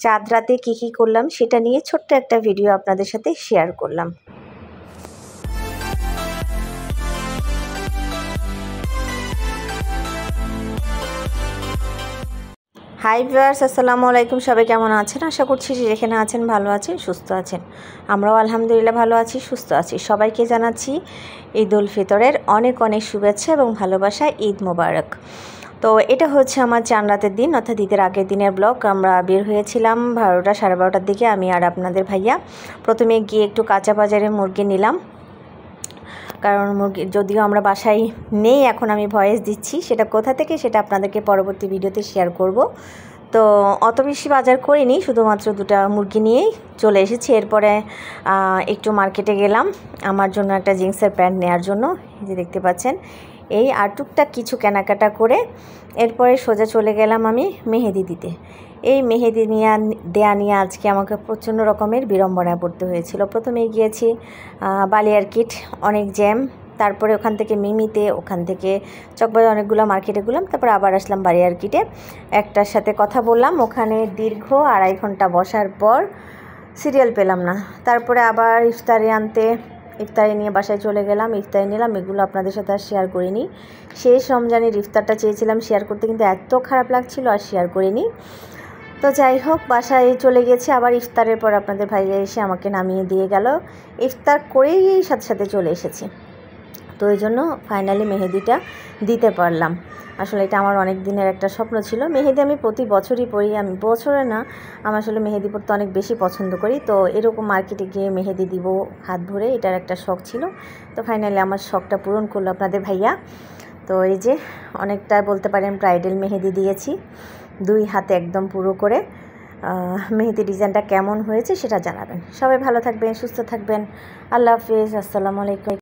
চাঁদ রাতে কী করলাম সেটা নিয়ে ছোট্ট একটা ভিডিও আপনাদের সাথে শেয়ার করলাম। হাই ভিউয়ার্স, আসসালামু আলাইকুম। সবাই কেমন আছেন? আশা করছি যেখানে আছেন ভালো আছেন, সুস্থ আছেন। আমরাও আলহামদুলিল্লাহ ভালো আছি, সুস্থ আছি। সবাইকে জানাচ্ছি ঈদ উল ফিতরের অনেক অনেক শুভেচ্ছা এবং ভালোবাসা। ঈদ মোবারক। তো এটা হচ্ছে আমার চাঁদ রাতের দিন, অর্থাৎ ঈদের আগের দিনের ব্লগ। আমরা বের হয়েছিলাম 12টা সাড়ে 12টার দিকে, আমি আর আপনাদের ভাইয়া। প্রথমে গিয়ে একটু কাঁচা বাজারে মুরগি নিলাম, কারণ মুরগি যদিও আমরা বাসায় নেই, এখন আমি ভয়েস দিচ্ছি, সেটা কোথা থেকে সেটা আপনাদেরকে পরবর্তী ভিডিওতে শেয়ার করব। তো অত বেশি বাজার করিনি, শুধুমাত্র 2টা মুরগি নিয়েই চলে এসেছি। এরপরে একটু মার্কেটে গেলাম আমার জন্য একটা জিন্সের প্যান্ট নেওয়ার জন্য, যে দেখতে পাচ্ছেন এই, আর টুকটাক কিছু কেনাকাটা করে এরপরে সোজা চলে গেলাম আমি মেহেদি দিতে। এই মেহেদি দেয়া নিয়ে আজকে আমাকে প্রচণ্ড রকমের বিড়ম্বনায় পড়তে হয়েছিল। প্রথমে গিয়েছি বালিয়ারকিট, অনেক জ্যাম, তারপরে ওখান থেকে মিমিতে, ওখান থেকে চকবাজার, অনেকগুলো মার্কেটে গেলাম, তারপরে আবার আসলাম বালিয়ারকিটে। একটার সাথে কথা বললাম, ওখানে দীর্ঘ 2.5 ঘন্টা বসার পর সিরিয়াল পেলাম না। তারপরে আবার ইফতারি নিয়ে বাসায় চলে গেলাম, ইফতারি নিলাম। এগুলো আপনাদের সাথে আর শেয়ার করিনি। শেষ রমজানের ইফতারটা চেয়েছিলাম শেয়ার করতে, কিন্তু এত খারাপ লাগছিল আর শেয়ার করিনি। তো যাই হোক, বাসায় চলে গেছি। আবার ইফতারের পর আপনাদের ভাইয়া এসে আমাকে নামিয়ে দিয়ে গেল। ইফতার করেই সাথে সাথে চলে এসেছি। তো এই জন্য ফাইনালি মেহেদিটা দিতে পারলাম। আসলে এটা আমার অনেক দিনের একটা স্বপ্ন ছিল। মেহেদি আমি প্রতি বছরই পরি, আমি বছরে না, আমি আসলে মেহেদি পরতে অনেক বেশি পছন্দ করি। তো এরকম মার্কেটে গিয়ে মেহেদি দিব হাত ভরে, এটার একটা শখ ছিল। তো ফাইনালি আমার শখটা পূরণ করলো আপনাদের ভাইয়া। তো এই যে অনেকটা বলতে পারেন ব্রাইডাল মেহেদি দিয়েছি, 2 হাতে একদম পুরো করে। মেহেদি ডিজাইনটা কেমন হয়েছে সেটা জানাবেন। সবাই ভালো থাকবেন, সুস্থ থাকবেন। আল্লাহ হাফিজ, আসসালামু আলাইকুম।